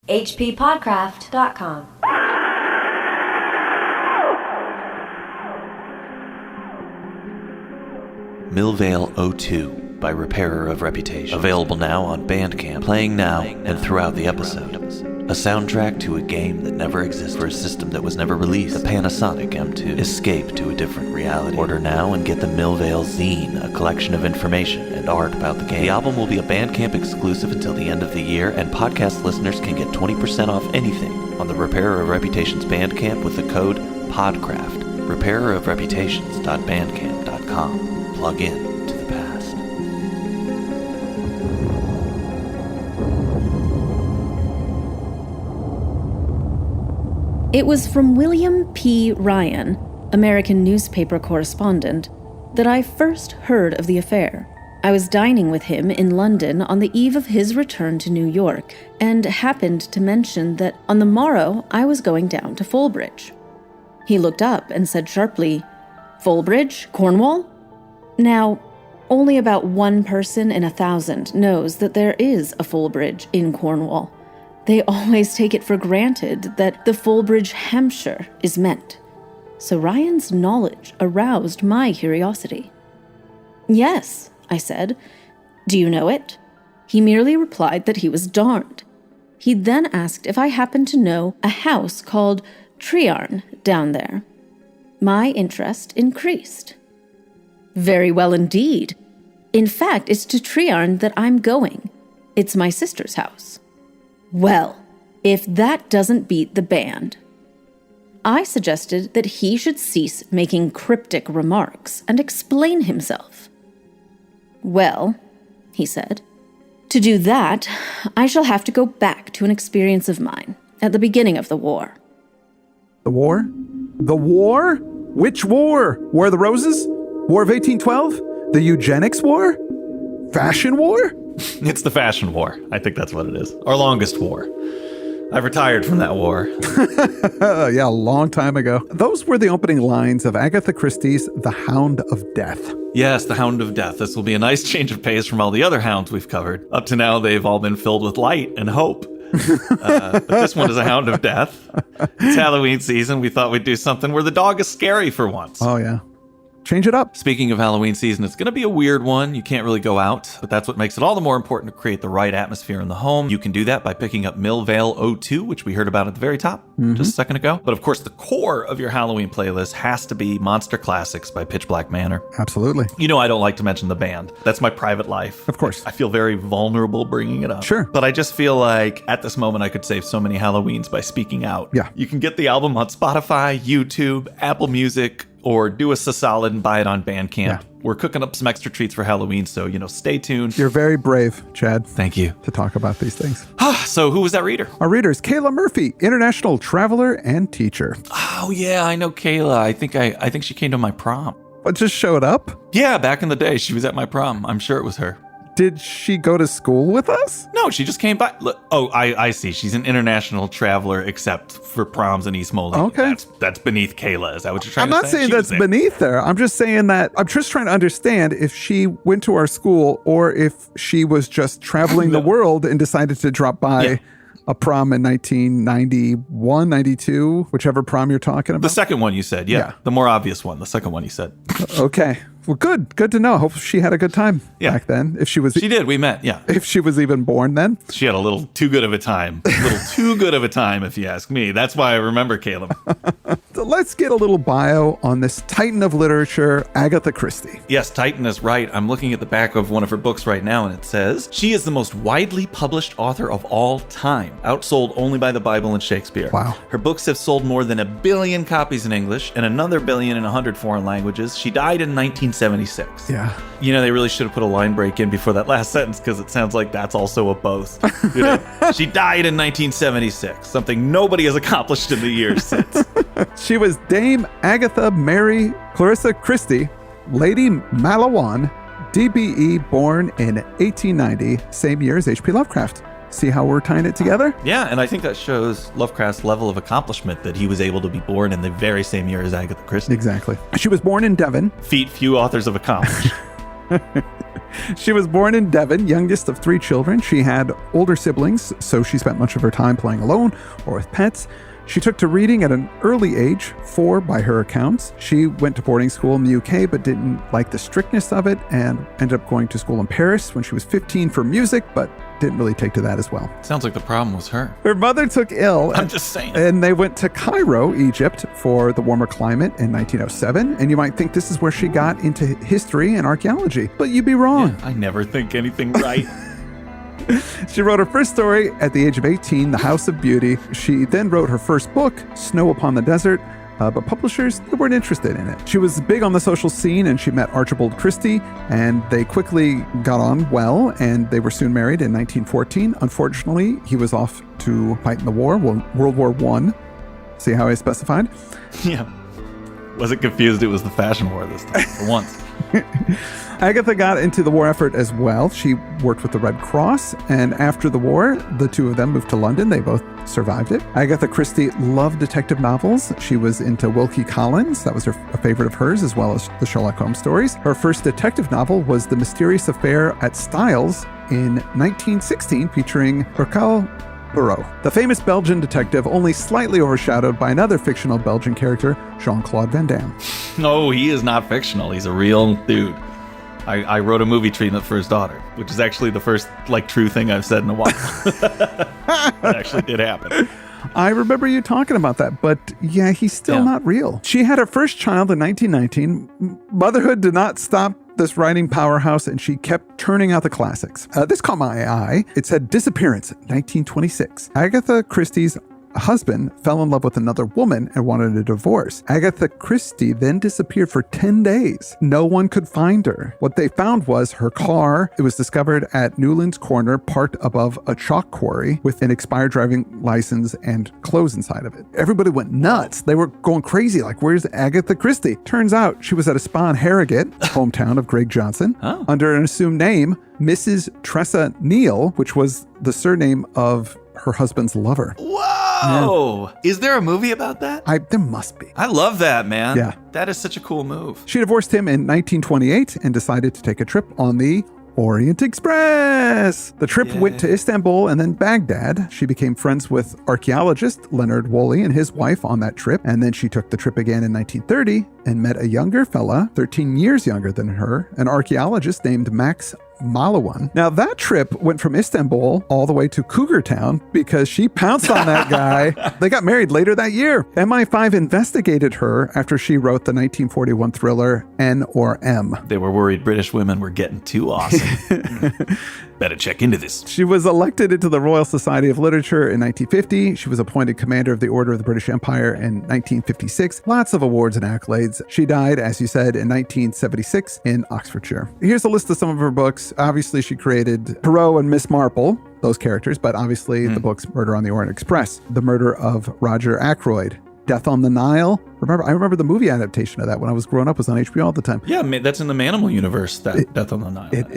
hppodcraft.com. Millvale 02 by Repairer of Reputation. Available now on Bandcamp, playing now and throughout the episode. A soundtrack to a game that never existed for a system that was never released. The Panasonic M2. Escape to a different reality. Order now and get the Millvale Zine, a collection of information and art about the game. The album will be a Bandcamp exclusive until the end of the year, and podcast listeners can get 20% off anything on the Repairer of Reputation's Bandcamp with the code PODCRAFT. RepairerofReputations.bandcamp.com. Plug in to the past. It was from William P. Ryan, American newspaper correspondent, that I first heard of the affair. I was dining with him in London on the eve of his return to New York, and happened to mention that on the morrow I was going down to Fulbridge. He looked up and said sharply, "Fulbridge, Cornwall?" Now, only about 1 person in 1,000 knows that there is a Fulbridge in Cornwall. They always take it for granted that the Fulbridge, Hampshire, is meant. So Ryan's knowledge aroused my curiosity. "Yes," I said. "Do you know it?" He merely replied that he was darned. He then asked if I happened to know a house called Trearn down there. My interest increased. "Very well indeed. In fact, it's to Trearn that I'm going. It's my sister's house." Well, if that doesn't beat the band. I suggested that he should cease making cryptic remarks and explain himself. "Well," he said, "to do that, I shall have to go back to an experience of mine at the beginning of the war." The war? The war? Which war? War of the Roses? War of 1812? The Eugenics War? Fashion War? It's the fashion war. I think that's what it is. Our longest war. I've retired from that war. Yeah, a long time ago. Those were the opening lines of Agatha Christie's The Hound of Death. Yes, the Hound of Death. This will be a nice change of pace from all the other hounds we've covered. Up to now, they've all been filled with light and hope. But this one is a Hound of Death. It's Halloween season. We thought we'd do something where the dog is scary for once. Oh, yeah. Change it up. Speaking of Halloween season, it's going to be a weird one. You can't really go out, but that's what makes it all the more important to create the right atmosphere in the home. You can do that by picking up Millvale 02, which we heard about at the very top just a second ago. But of course, the core of your Halloween playlist has to be Monster Classics by Pitch Black Manor. Absolutely. You know I don't like to mention the band. That's my private life. Of course. I feel very vulnerable bringing it up. Sure. But I just feel like at this moment I could save so many Halloweens by speaking out. Yeah. You can get the album on Spotify, YouTube, Apple Music, or do us a solid and buy it on Bandcamp. Yeah. We're cooking up some extra treats for Halloween, so, stay tuned. You're very brave, Chad. Thank you. To talk about these things. So who was that reader? Our reader is Kayla Murphy, international traveler and teacher. Oh, yeah, I know Kayla. I think she came to my prom. What, just showed up? Yeah, back in the day, she was at my prom. I'm sure it was her. Did she go to school with us? No, she just came by. Look, I see. She's an international traveler, except for proms in East Moline. Okay. That's beneath Kayla. Is that what you're trying I'm to say? not saying that's beneath her. I'm just saying that I'm just trying to understand if she went to our school or if she was just traveling the world and decided to drop by a prom in 1991, 92, whichever prom you're talking about. The second one you said, yeah. The more obvious one. The second one you said. Okay. Well, good to know. Hope she had a good time back then. She did. We met. Yeah. If she was even born then. She had a little too good of a time. If you ask me. That's why I remember Caleb. So let's get a little bio on this titan of literature, Agatha Christie. Yes, Titan is right. I'm looking at the back of one of her books right now, and it says, she is the most widely published author of all time, outsold only by the Bible and Shakespeare. Wow. Her books have sold more than 1 billion copies in English and another billion in 100 foreign languages. She died in 1976. Yeah. They really should have put a line break in before that last sentence because it sounds like that's also a boast. She died in 1976, something nobody has accomplished in the years since. She was Dame Agatha Mary Clarissa Christie, Lady Malawan, DBE, born in 1890, same year as H.P. Lovecraft. See how we're tying it together? Yeah, and I think that shows Lovecraft's level of accomplishment that he was able to be born in the very same year as Agatha Christie. Exactly. She was born in Devon. Feat few authors have accomplished. She was born in Devon, youngest of 3 children. She had older siblings, so she spent much of her time playing alone or with pets. She took to reading at an early age, 4 by her accounts. She went to boarding school in the UK, but didn't like the strictness of it, and ended up going to school in Paris when she was 15 for music, but didn't really take to that as well. Sounds like the problem was her. Her mother took ill. I'm just saying. And they went to Cairo, Egypt, for the warmer climate in 1907. And you might think this is where she got into history and archaeology, but you'd be wrong. Yeah, I never think anything right. She wrote her first story at the age of 18, The House of Beauty. She then wrote her first book, Snow Upon the Desert, but publishers, they weren't interested in it. She was big on the social scene, and she met Archibald Christie, and they quickly got on well, and they were soon married in 1914. Unfortunately, he was off to fight in the war, World War I. See how I specified? Yeah. Wasn't confused it was the fashion war this time, for once. Agatha got into the war effort as well. She worked with the Red Cross, and after the war, the two of them moved to London. They both survived it. Agatha Christie loved detective novels. She was into Wilkie Collins. That was a favorite of hers, as well as the Sherlock Holmes stories. Her first detective novel was The Mysterious Affair at Styles in 1916, featuring Hercule Poirot, the famous Belgian detective, only slightly overshadowed by another fictional Belgian character, Jean-Claude Van Damme. No, he is not fictional. He's a real dude. I wrote a movie treatment for his daughter, which is actually the first, true thing I've said in a while. It actually did happen. I remember you talking about that, but yeah, he's still not real. She had her first child in 1919. Motherhood did not stop this writing powerhouse, and she kept turning out the classics. This caught my eye. It said Disappearance, 1926. Agatha Christie's husband fell in love with another woman and wanted a divorce. Agatha Christie then disappeared for 10 days. No one could find her. What they found was her car. It was discovered at Newlands Corner, parked above a chalk quarry with an expired driving license and clothes inside of it. Everybody went nuts. They were going crazy. Where's Agatha Christie? Turns out she was at a spa in Harrogate, hometown of Greg Johnson, under an assumed name, Mrs. Tressa Neal, which was the surname of her husband's lover. Whoa! Yeah. Is there a movie about that? There must be. I love that, man. Yeah. That is such a cool move. She divorced him in 1928 and decided to take a trip on the Orient Express. The trip went to Istanbul and then Baghdad. She became friends with archaeologist Leonard Woolley and his wife on that trip. And then she took the trip again in 1930 and met a younger fella, 13 years younger than her, an archaeologist named Max Malawan. Now, that trip went from Istanbul all the way to Cougar Town because she pounced on that guy. They got married later that year. MI5 investigated her after she wrote the 1941 thriller N or M. They were worried British women were getting too awesome. Better check into this. She was elected into the Royal Society of Literature in 1950. She was appointed Commander of the Order of the British Empire in 1956. Lots of awards and accolades. She died, as you said, in 1976 in Oxfordshire. Here's a list of some of her books. Obviously, she created Poirot and Miss Marple, those characters, but obviously the books Murder on the Orient Express, The Murder of Roger Ackroyd, Death on the Nile. I remember the movie adaptation of that when I was growing up. It was on HBO all the time. Yeah, that's in the Manimal universe, Death on the Nile. It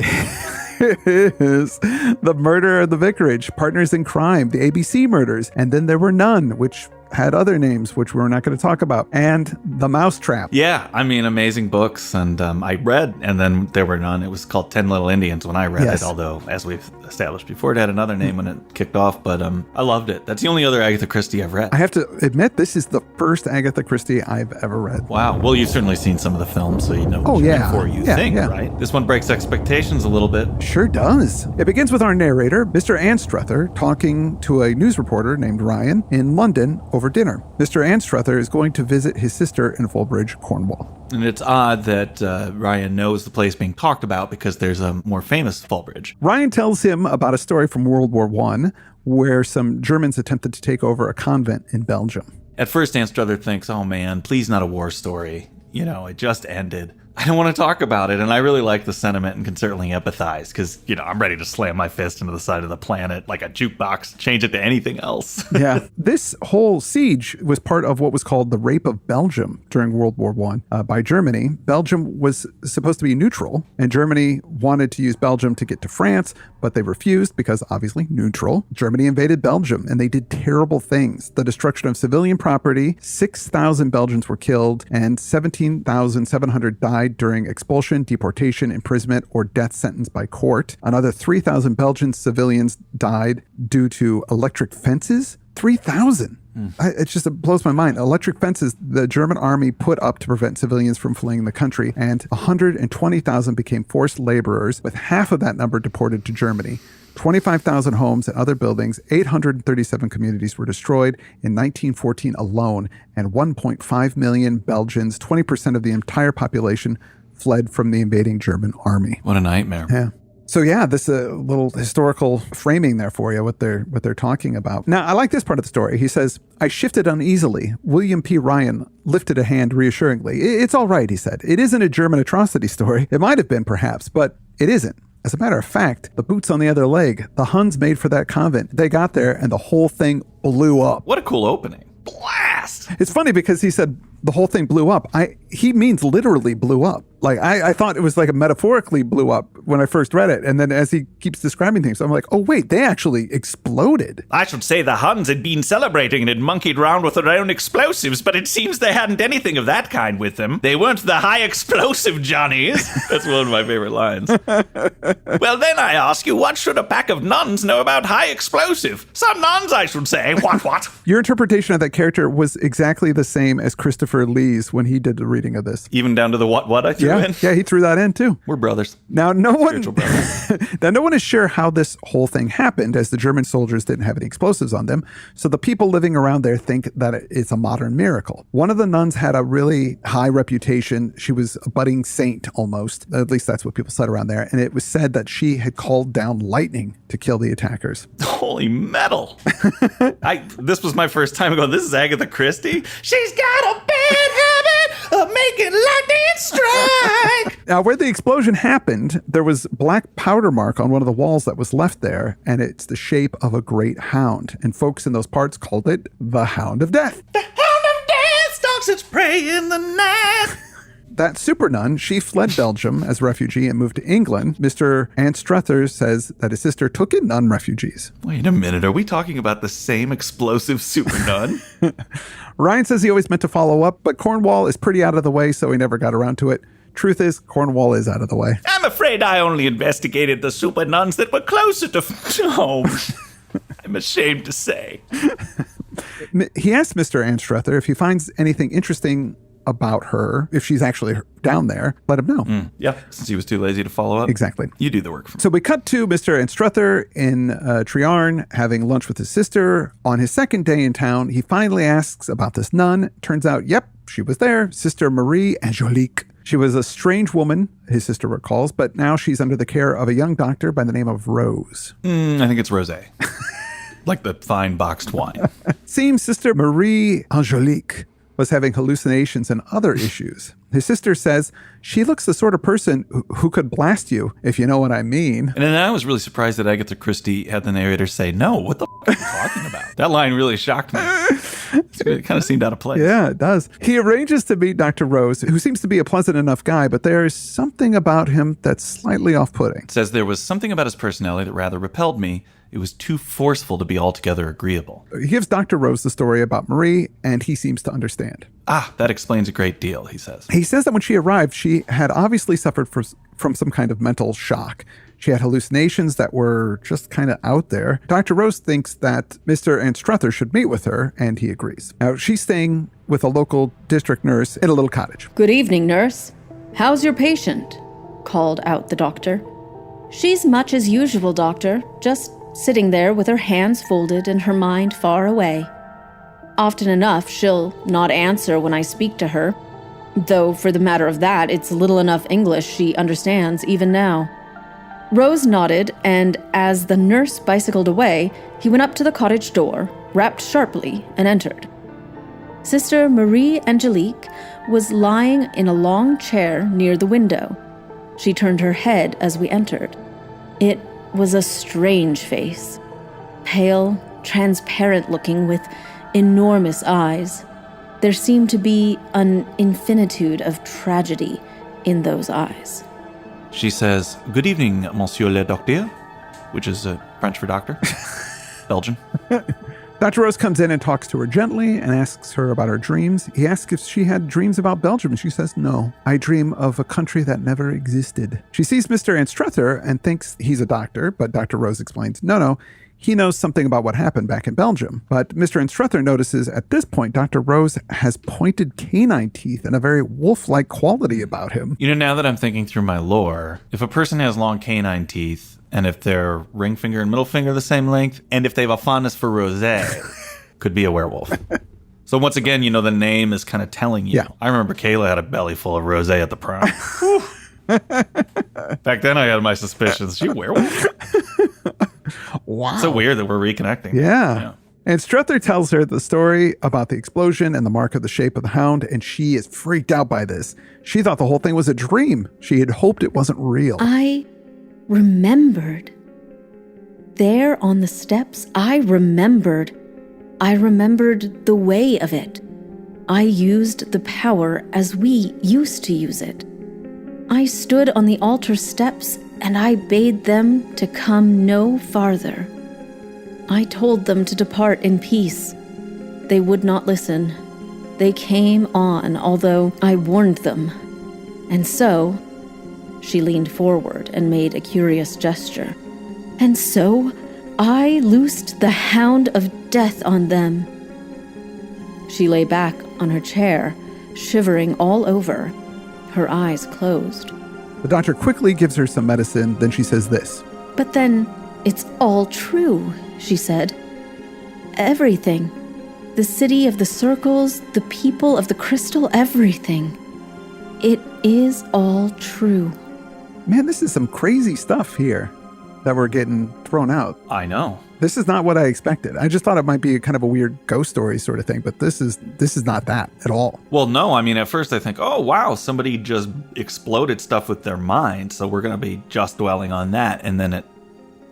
is. The Murder of the Vicarage, Partners in Crime, the ABC Murders, and Then There Were None, which had other names, which we're not going to talk about, and The Mousetrap. Yeah, amazing books, and I read, and then There Were None. It was called 10 Little Indians when I read it, although, as we've established before, it had another name when it kicked off, but I loved it. That's the only other Agatha Christie I've read. I have to admit, this is the first Agatha Christie I've ever read. Wow. Well, you've certainly seen some of the films, so you know what before you think, right? This one breaks expectations a little bit. Sure does. It begins with our narrator, Mr. Anstruther, talking to a news reporter named Ryan in London over dinner. Mr. Anstruther is going to visit his sister in Fulbridge, Cornwall. And it's odd that Ryan knows the place being talked about because there's a more famous Fulbridge. Ryan tells him about a story from World War I where some Germans attempted to take over a convent in Belgium. At first, Anstruther thinks, oh man, please not a war story. It just ended. I don't want to talk about it. And I really like the sentiment and can certainly empathize because, I'm ready to slam my fist into the side of the planet like a jukebox, change it to anything else. Yeah. This whole siege was part of what was called the Rape of Belgium during World War I by Germany. Belgium was supposed to be neutral, and Germany wanted to use Belgium to get to France, but they refused because, obviously, neutral. Germany invaded Belgium, and they did terrible things. The destruction of civilian property, 6,000 Belgians were killed, and 17,700 died died during expulsion, deportation, imprisonment, or death sentence by court. Another 3,000 Belgian civilians died due to electric fences. 3,000. It blows my mind. Electric fences the German army put up to prevent civilians from fleeing the country, and 120,000 became forced laborers, with half of that number deported to Germany. 25,000 homes and other buildings, 837 communities were destroyed in 1914 alone, and 1.5 million Belgians, 20% of the entire population, fled from the invading German army. What a nightmare. Yeah. So yeah, this little historical framing there for you, what they're talking about. Now, I like this part of the story. He says, I shifted uneasily. William P. Ryan lifted a hand reassuringly. It's all right, he said. It isn't a German atrocity story. It might have been, perhaps, but it isn't. As a matter of fact, the boot's on the other leg. The Huns made for that convent. They got there and the whole thing blew up. What a cool opening. Blast! It's funny because he said the whole thing blew up. He means literally blew up. Like, I thought it was like a metaphorically blew up when I first read it. And then as he keeps describing things, I'm like, oh, wait, they actually exploded. I should say the Huns had been celebrating and had monkeyed around with their own explosives, but it seems they hadn't anything of that kind with them. They weren't the high explosive Johnnies. That's one of my favorite lines. Well, then I ask you, what should a pack of nuns know about high explosive? Some nuns, I should say. What? Your interpretation of that character was exactly the same as Christopher Lee's when he did the reading of this. Even down to the what I threw in? Yeah, he threw that in too. We're brothers. Now, no one Spiritual is sure how this whole thing happened, as the German soldiers didn't have any explosives on them. So the people living around there think that it's a modern miracle. One of the nuns had a really high reputation. She was a budding saint almost. At least that's what people said around there. And it was said that she had called down lightning to kill the attackers. Holy metal. This was my first time going, this is Agatha Christie? She's got a bad habit of making lightning strike. Now, where the explosion happened, there was black powder mark on one of the walls that was left there, and it's the shape of a great hound. And folks in those parts called it the Hound of Death. The Hound of Death stalks its prey in the night. That super nun, she fled Belgium as a refugee and moved to England. Mr. Anstruther says that his sister took in nun refugees. Wait a minute, are we talking about the same explosive super nun? Ryan says he always meant to follow up, but Cornwall is pretty out of the way, so he never got around to it. Truth is, Cornwall is out of the way. I'm afraid I only investigated the super nuns that were closer to home. I'm ashamed to say. He asked Mr. Anstruther if he finds anything interesting about her, if she's actually down there, let him know. Yeah, since he was too lazy to follow up. Exactly. You do the work for me. So we cut to Mr. Anstruther in Triarn having lunch with his sister. On his second day in town, he finally asks about this nun. Turns out, yep, she was there, Sister Marie Angelique. She was a strange woman, his sister recalls, but now she's under the care of a young doctor by the name of Rose. I think it's rosé. Like the fine boxed wine. Seems Sister Marie Angelique was having hallucinations and other issues. His sister says she looks the sort of person who could blast you, if you know what I mean. And then I was really surprised that Agatha Christie had the narrator say, no, what the f*** are you talking about? That line really shocked me. It kind of seemed out of place. Yeah, it does. He arranges to meet Dr. Rose, who seems to be a pleasant enough guy, but there is something about him that's slightly off-putting. It says there was something about his personality that rather repelled me. It was too forceful to be altogether agreeable. He gives Dr. Rose the story about Marie, and he seems to understand. That explains a great deal, he says. He says that when she arrived, she had obviously suffered from some kind of mental shock. She had hallucinations that were just kind of out there. Dr. Rose thinks that Mr. Anstruther should meet with her, and he agrees. Now, she's staying with a local district nurse in a little cottage. Good evening, nurse. How's your patient? Called out the doctor. She's much as usual, doctor, just sitting there with her hands folded and her mind far away. Often enough, she'll not answer when I speak to her, though for the matter of that, it's little enough English she understands even now. Rose nodded, and as the nurse bicycled away, he went up to the cottage door, rapped sharply, and entered. Sister Marie Angelique was lying in a long chair near the window. She turned her head as we entered. It was a strange face, pale, transparent-looking with enormous eyes. There seemed to be an infinitude of tragedy in those eyes. She says, good evening, monsieur le docteur, which is French for doctor. Belgian. Dr. Rose comes in and talks to her gently and asks her about her dreams. He asks if she had dreams about Belgium, and she says, no, I dream of a country that never existed. She sees Mr. Anstruther and thinks he's a doctor, but Dr. Rose explains, no, he knows something about what happened back in Belgium. But Mr. Anstruther notices at this point, Dr. Rose has pointed canine teeth and a very wolf-like quality about him. You know, now that I'm thinking through my lore, if a person has long canine teeth, and if their ring finger and middle finger are the same length, and if they have a fondness for rosé, could be a werewolf. So once again, you know, the name is kind of telling you. Yeah. I remember Kayla had a belly full of rosé at the prom. Back then I had my suspicions. Is she a werewolf? Wow. So weird that we're reconnecting. Yeah. And Struther tells her the story about the explosion and the mark of the shape of the hound, and she is freaked out by this. She thought the whole thing was a dream. She had hoped it wasn't real. I remembered. There on the steps, I remembered the way of it. I used the power as we used to use it. I stood on the altar steps and I bade them to come no farther. I told them to depart in peace. They would not listen. They came on, although I warned them. And so, she leaned forward and made a curious gesture. And so, I loosed the Hound of Death on them. She lay back on her chair, shivering all over, her eyes closed. The doctor quickly gives her some medicine, then she says this. But then, it's all true, she said. Everything. The city of the circles, the people of the crystal, everything. It is all true. Man, this is some crazy stuff here that we're getting thrown out. I know. This is not what I expected. I just thought it might be kind of a weird ghost story sort of thing, but this is not that at all. Well, no, I mean, at first I think, oh, wow, somebody just exploded stuff with their mind, so we're going to be just dwelling on that. And then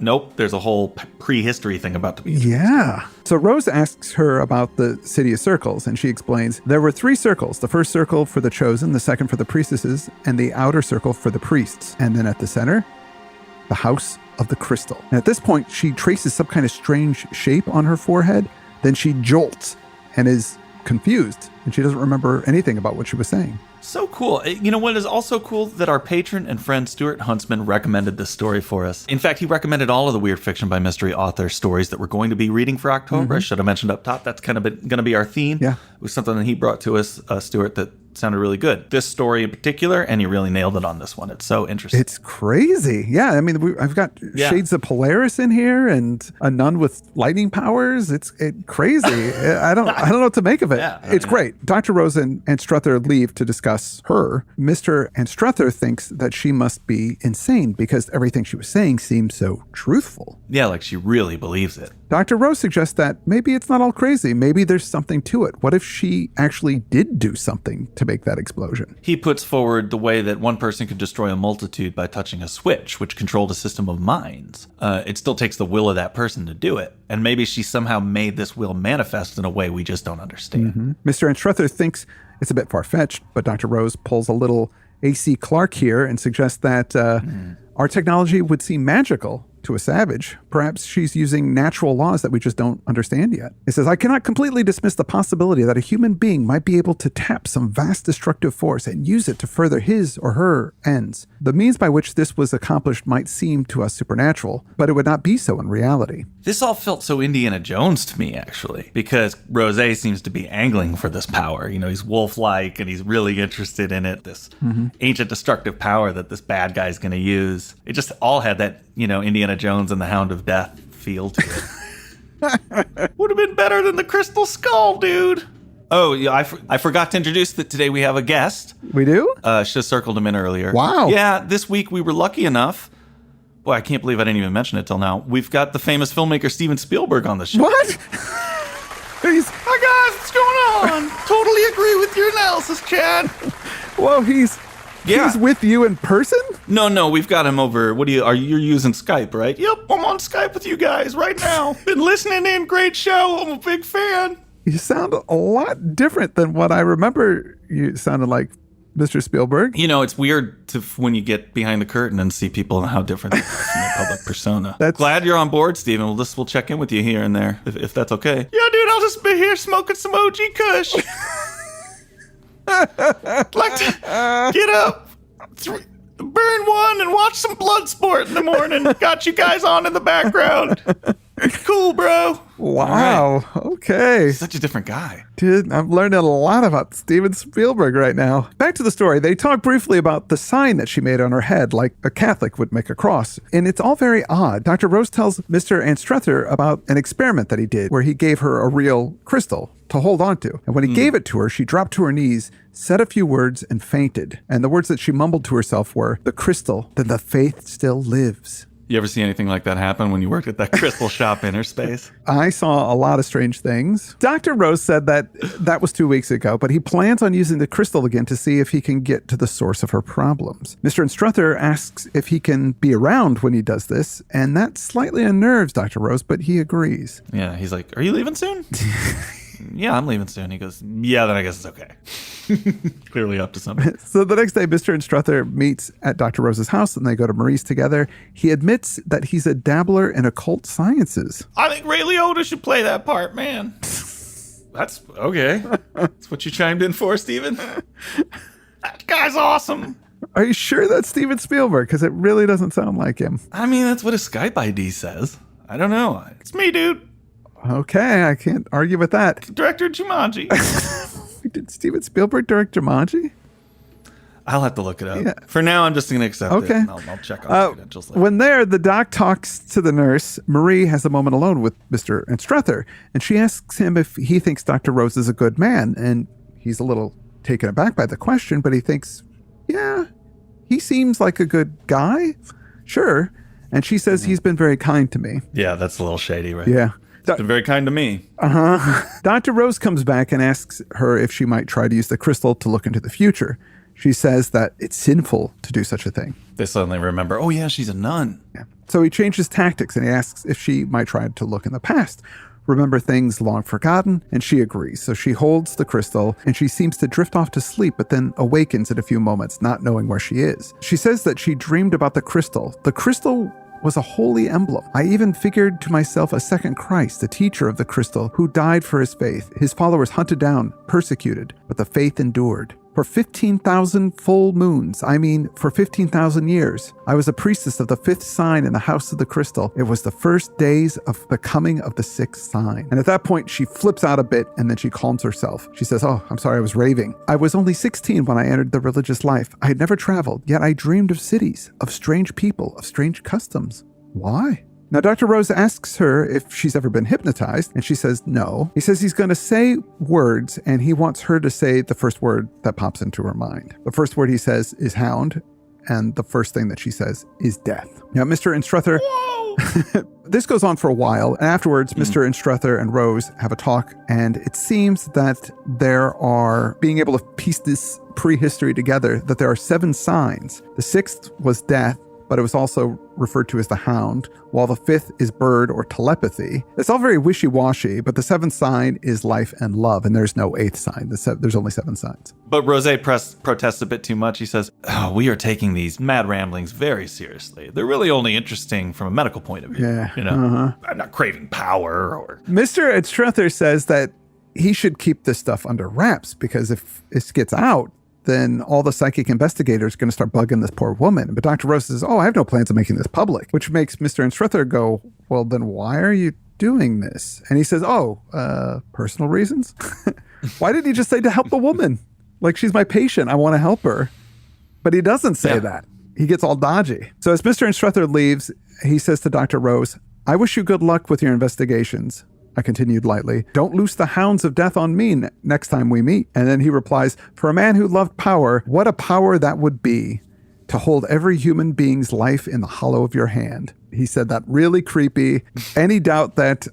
nope, there's a whole prehistory thing about to be. Yeah. So Rose asks her about the City of Circles, and she explains there were 3 circles. The first circle for the chosen, the second for the priestesses, and the outer circle for the priests. And then at the center, the House of the Crystal. And at this point, she traces some kind of strange shape on her forehead. Then she jolts and is confused, and she doesn't remember anything about what she was saying. So cool. You know what is also cool? That our patron and friend Stewart Huntsman recommended this story for us. In fact, he recommended all of the Weird Fiction by Mystery Author stories that we're going to be reading for October. I should have mentioned up top, that's kind of going to be our theme. Yeah. It was something that he brought to us, Stewart, that sounded really good. This story in particular, and he really nailed it on this one. It's so interesting. It's crazy. Yeah, I mean, I've got shades of Polaris in here and a nun with lightning powers. It's crazy. I don't know what to make of it. Yeah, it's great. Dr. Rose and Struther leave to discuss her. Mr. Anstruther thinks that she must be insane because everything she was saying seemed so truthful. Yeah, like she really believes it. Dr. Rose suggests that maybe it's not all crazy. Maybe there's something to it. What if she actually did do something to make that explosion? He puts forward the way that one person could destroy a multitude by touching a switch, which controlled a system of minds. It still takes the will of that person to do it. And maybe she somehow made this will manifest in a way we just don't understand. Mr. Anstruther thinks it's a bit far-fetched, but Dr. Rose pulls a little A.C. Clarke here and suggests that our technology would seem magical to a savage. Perhaps she's using natural laws that we just don't understand yet. It says, I cannot completely dismiss the possibility that a human being might be able to tap some vast destructive force and use it to further his or her ends. The means by which this was accomplished might seem to us supernatural, but it would not be so in reality. This all felt so Indiana Jones to me, actually, because Rosé seems to be angling for this power. You know, he's wolf-like and he's really interested in it, this ancient destructive power that this bad guy's going to use. It just all had that, you know, Indiana Jones and the Hound of Death feel to it. Would have been better than the Crystal Skull, dude. Oh, yeah, I forgot to introduce that today we have a guest. We do? Should have circled him in earlier. Wow. Yeah, this week we were lucky enough. Boy, I can't believe I didn't even mention it till now. We've got the famous filmmaker Steven Spielberg on the show. What? Hi guys, what's going on? Totally agree with your analysis, Chad. Whoa, he's with you in person? No, we've got him over. You're using Skype, right? Yep, I'm on Skype with you guys right now. Been listening in, great show. I'm a big fan. You sound a lot different than what I remember you sounded like Mr. Spielberg. You know, it's weird when you get behind the curtain and see people and how different they are from their public persona. Glad you're on board, Stephen. We'll check in with you here and there, if that's okay. Yeah, dude, I'll just be here smoking some OG Kush. Like to get up, burn one, and watch some Bloodsport in the morning. Got you guys on in the background. Cool, bro. Wow. Right. Okay. Such a different guy. Dude, I'm learning a lot about Steven Spielberg right now. Back to the story. They talk briefly about the sign that she made on her head, like a Catholic would make a cross. And it's all very odd. Dr. Rose tells Mr. Anstruther about an experiment that he did where he gave her a real crystal to hold on to. And when he gave it to her, she dropped to her knees, said a few words, and fainted. And the words that she mumbled to herself were, "The crystal, then the faith still lives." You ever see anything like that happen when you worked at that crystal shop Interspace? I saw a lot of strange things. Dr. Rose said that was 2 weeks ago, but he plans on using the crystal again to see if he can get to the source of her problems. Mr. Anstruther asks if he can be around when he does this, and that slightly unnerves Dr. Rose, but he agrees. Yeah, he's like, "Are you leaving soon?" "Yeah, I'm leaving soon." He goes, "Yeah, then I guess it's okay." Clearly up to something. So the next day, Mr. Anstruther meets at Dr. Rose's house, and they go to Marie's together. He admits that he's a dabbler in occult sciences. I think Ray Liotta should play that part, man. That's okay. That's what you chimed in for, Steven? That guy's awesome. Are you sure that's Steven Spielberg? Because it really doesn't sound like him. I mean, that's what his Skype ID says. I don't know. It's me, dude. Okay, I can't argue with that. Director Jumanji. Did Steven Spielberg direct Jumanji? I'll have to look it up. Yeah. For now, I'm just going to accept it. Okay. I'll check on credentials later. When there, the doc talks to the nurse. Marie has a moment alone with Mr. Anstruther, and she asks him if he thinks Dr. Rose is a good man, and he's a little taken aback by the question, but he thinks, yeah, he seems like a good guy. Sure. And she says he's been very kind to me. Yeah, that's a little shady, right? Yeah. He's been very kind to me. Dr. Rose comes back and asks her if she might try to use the crystal to look into the future. She says that it's sinful to do such a thing. They suddenly remember, oh yeah, she's a nun. Yeah. So he changes tactics and he asks if she might try to look in the past, remember things long forgotten, and she agrees. So she holds the crystal and she seems to drift off to sleep, but then awakens in a few moments, not knowing where she is. She says that she dreamed about the crystal. The crystal was a holy emblem. I even figured to myself a second Christ, the teacher of the crystal, who died for his faith. His followers hunted down, persecuted, but the faith endured. For 15,000 full moons, for 15,000 years, I was a priestess of the fifth sign in the house of the crystal. It was the first days of the coming of the sixth sign. And at that point, she flips out a bit and then she calms herself. She says, oh, I'm sorry, I was raving. I was only 16 when I entered the religious life. I had never traveled, yet I dreamed of cities, of strange people, of strange customs. Why? Now, Dr. Rose asks her if she's ever been hypnotized, and she says no. He says he's going to say words, and he wants her to say the first word that pops into her mind. The first word he says is hound, and the first thing that she says is death. Now, Mr. Anstruther, this goes on for a while, and afterwards, Mr. Anstruther and Rose have a talk, and it seems that there are, being able to piece this prehistory together, that there are 7 signs. The 6th was death, but it was also referred to as the hound, while the 5th is bird or telepathy. It's all very wishy-washy, but the 7th sign is life and love, and there's no 8th sign. There's only 7 signs. But Rosé protests a bit too much. He says, oh, we are taking these mad ramblings very seriously. They're really only interesting from a medical point of view. Yeah. I'm not craving power or... Mr. Anstruther says that he should keep this stuff under wraps, because if it gets out, then all the psychic investigators are going to start bugging this poor woman. But Dr. Rose says, oh, I have no plans of making this public, which makes Mr. Anstruther go, well, then why are you doing this? And he says, personal reasons? Why didn't he just say to help the woman? Like, she's my patient. I want to help her. But he doesn't say that. He gets all dodgy. So as Mr. Anstruther leaves, he says to Dr. Rose, I wish you good luck with your investigations. I continued lightly, don't loose the hounds of death on me next time we meet. And then he replies, for a man who loved power, what a power that would be to hold every human being's life in the hollow of your hand. He said that really creepy. Any doubt that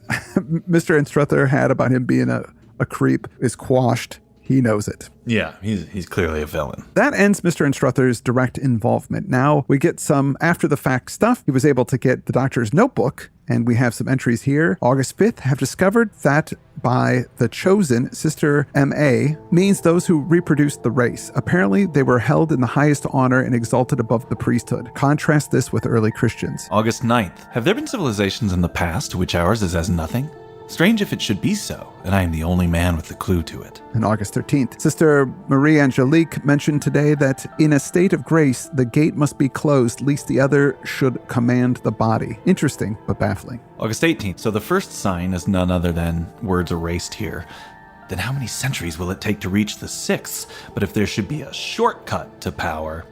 Mr. Anstruther had about him being a creep is quashed. He knows it. Yeah, he's clearly a villain. That ends Mr. Instruther's direct involvement. Now we get some after-the-fact stuff. He was able to get the doctor's notebook, and we have some entries here. August 5th, have discovered that by the chosen, Sister M.A. means those who reproduced the race. Apparently, they were held in the highest honor and exalted above the priesthood. Contrast this with early Christians. August 9th. Have there been civilizations in the past to which ours is as nothing? Strange if it should be so, and I am the only man with the clue to it. And August 13th, Sister Marie Angelique mentioned today that in a state of grace, the gate must be closed, lest the other should command the body. Interesting, but baffling. August 18th. So the first sign is none other than words erased here. Then how many centuries will it take to reach the 6th? But if there should be a shortcut to power...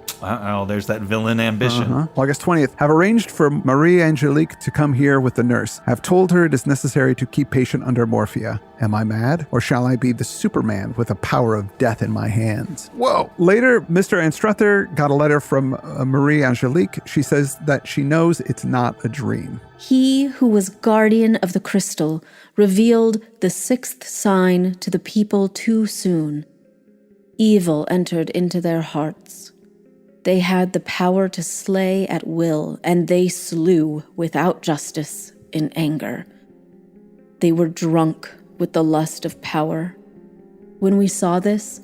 there's that villain ambition. August 20th. Have arranged for Marie Angelique to come here with the nurse. Have told her it is necessary to keep patient under morphia. Am I mad? Or shall I be the Superman with the power of death in my hands? Whoa. Later, Mr. Instruther got a letter from Marie Angelique. She says that she knows it's not a dream. He who was guardian of the crystal revealed the 6th sign to the people too soon. Evil entered into their hearts. They had the power to slay at will, and they slew without justice in anger. They were drunk with the lust of power. When we saw this,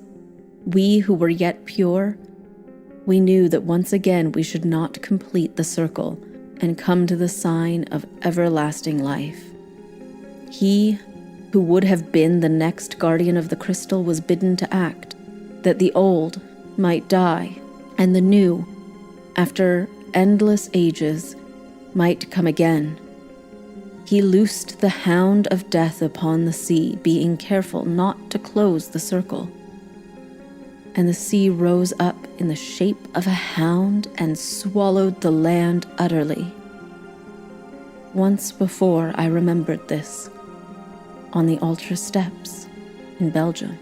we who were yet pure, we knew that once again we should not complete the circle and come to the sign of everlasting life. He who would have been the next guardian of the crystal was bidden to act, that the old might die, and the new, after endless ages, might come again. He loosed the Hound of Death upon the sea, being careful not to close the circle. And the sea rose up in the shape of a hound and swallowed the land utterly. Once before I remembered this, on the altar steps in Belgium.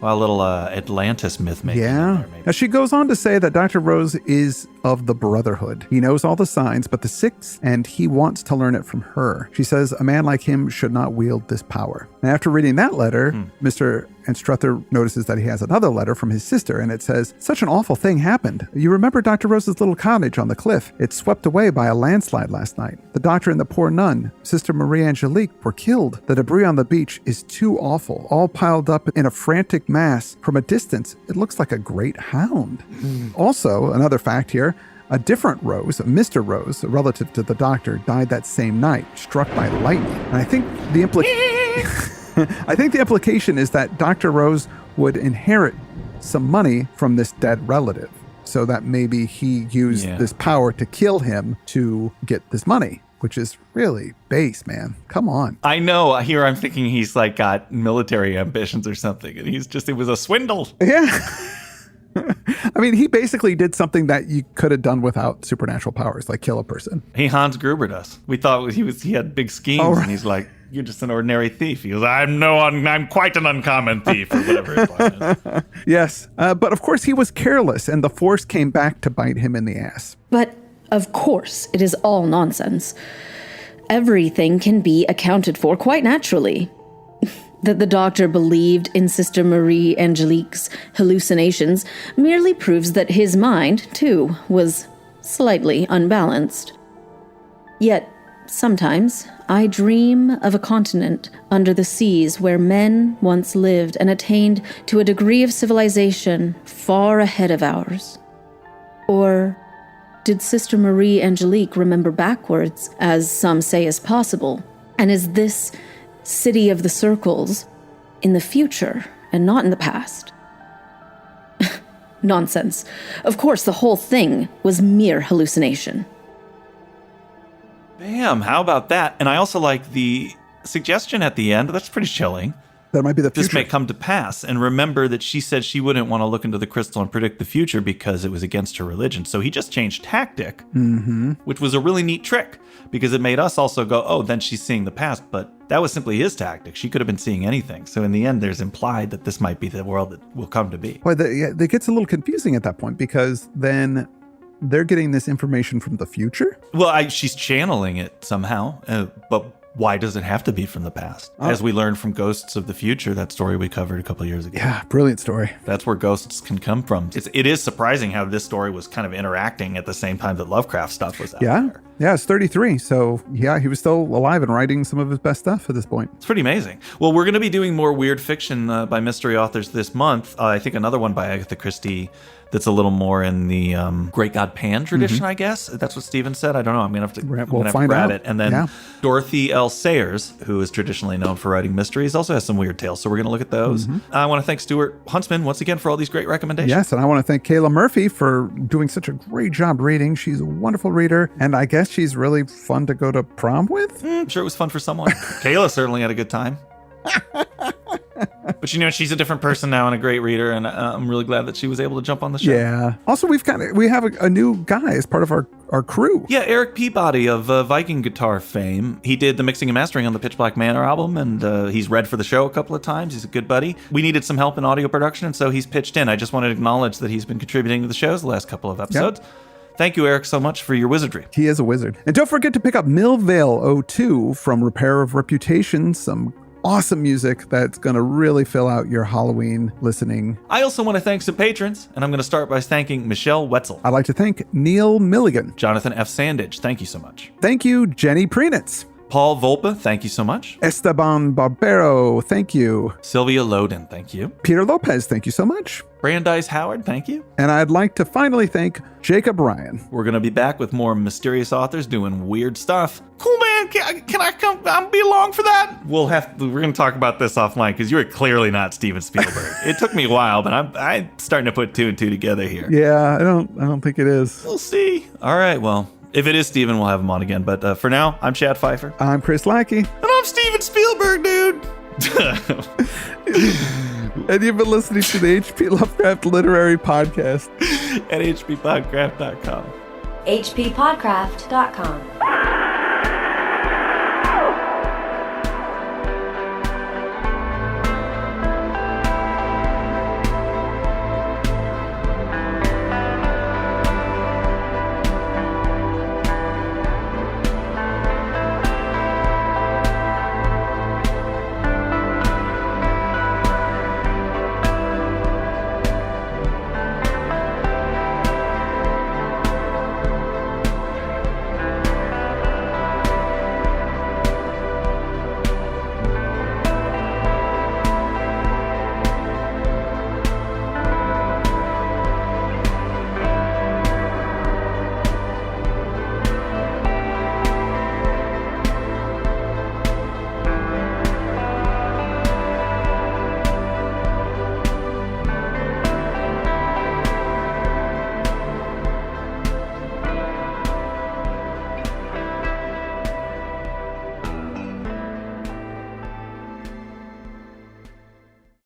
Well, a little Atlantis myth making. Yeah. Now she goes on to say that Dr. Rose is of the Brotherhood. He knows all the signs, but the 6th, and he wants to learn it from her. She says a man like him should not wield this power. And after reading that letter, Mr. Instruther notices that he has another letter from his sister, and it says, such an awful thing happened. You remember Dr. Rose's little cottage on the cliff? It's swept away by a landslide last night. The doctor and the poor nun, Sister Marie Angelique, were killed. The debris on the beach is too awful, all piled up in a frantic mass. From a distance, it looks like a great hound. Also, another fact here, a different Rose, Mr. Rose, a relative to the doctor, died that same night, struck by lightning. And I think the implication is that Dr. Rose would inherit some money from this dead relative, so that maybe he used this power to kill him to get this money, which is really base, man. Come on. I know. Here I'm thinking he's like got military ambitions or something, and it was a swindle. Yeah. I mean, he basically did something that you could have done without supernatural powers, like kill a person. He Hans Grubered us. We thought he had big schemes, and he's like, you're just an ordinary thief. He goes, I'm quite an uncommon thief, or whatever his line is. Yes, but of course he was careless, and the force came back to bite him in the ass. But of course, it is all nonsense. Everything can be accounted for quite naturally. That the doctor believed in Sister Marie Angelique's hallucinations merely proves that his mind, too, was slightly unbalanced. Yet, sometimes, I dream of a continent under the seas where men once lived and attained to a degree of civilization far ahead of ours. Or did Sister Marie Angelique remember backwards, as some say is possible? And is this City of the Circles in the future and not in the past? Nonsense. Of course, the whole thing was mere hallucination. Bam, how about that? And I also like the suggestion at the end. That's pretty chilling. That might be the future. This may come to pass. And remember that she said she wouldn't want to look into the crystal and predict the future because it was against her religion. So he just changed tactic, which was a really neat trick because it made us also go, oh, then she's seeing the past. But that was simply his tactic. She could have been seeing anything. So in the end, there's implied that this might be the world that will come to be. Well, it gets a little confusing at that point because then they're getting this information from the future? Well, she's channeling it somehow, but why does it have to be from the past? As we learned from Ghosts of the Future, that story we covered a couple of years ago. Yeah, brilliant story. That's where ghosts can come from. It is surprising how this story was kind of interacting at the same time that Lovecraft stuff was out there. Yeah, it's 33. So, yeah, he was still alive and writing some of his best stuff at this point. It's pretty amazing. Well, we're going to be doing more weird fiction by mystery authors this month. I think another one by Agatha Christie that's a little more in the Great God Pan tradition, I guess. That's what Steven said. I don't know. I'm going to have to grab it. And then Dorothy L. Sayers, who is traditionally known for writing mysteries, also has some weird tales. So we're going to look at those. I want to thank Stewart Huntsman once again for all these great recommendations. Yes, and I want to thank Kayla Murphy for doing such a great job reading. She's a wonderful reader, and I guess she's really fun to go to prom with. I'm sure it was fun for someone. Kayla certainly had a good time. But she's a different person now and a great reader, and I'm really glad that she was able to jump on the show. Yeah. Also, we have a new guy as part of our crew. Yeah, Eric Peabody of Viking guitar fame. He did the mixing and mastering on the Pitch Black Manor album, and he's read for the show a couple of times. He's a good buddy. We needed some help in audio production, and so he's pitched in. I just wanted to acknowledge that he's been contributing to the shows the last couple of episodes. Yep. Thank you, Eric, so much for your wizardry. He is a wizard. And don't forget to pick up Millvale 02 from Repair of Reputation, some awesome music that's going to really fill out your Halloween listening. I also want to thank some patrons, and I'm going to start by thanking Michelle Wetzel. I'd like to thank Neil Milligan. Jonathan F. Sandage, thank you so much. Thank you, Jenny Preenitz. Paul Volpe, thank you so much. Esteban Barbero, thank you. Sylvia Loden, thank you. Peter Lopez, thank you so much. Brandeis Howard, thank you. And I'd like to finally thank Jacob Ryan. We're going to be back with more mysterious authors doing weird stuff. Cool, man. Can I come be along for that? We're going to talk about this offline because you're clearly not Steven Spielberg. It took me a while, but I'm starting to put two and two together here. Yeah, I don't think it is. We'll see. All right, well, if it is Steven, we'll have him on again. But for now, I'm Chad Pfeiffer. I'm Chris Lackey. And I'm Steven Spielberg, dude. And you've been listening to the H.P. Lovecraft Literary Podcast at hppodcraft.com. hppodcraft.com.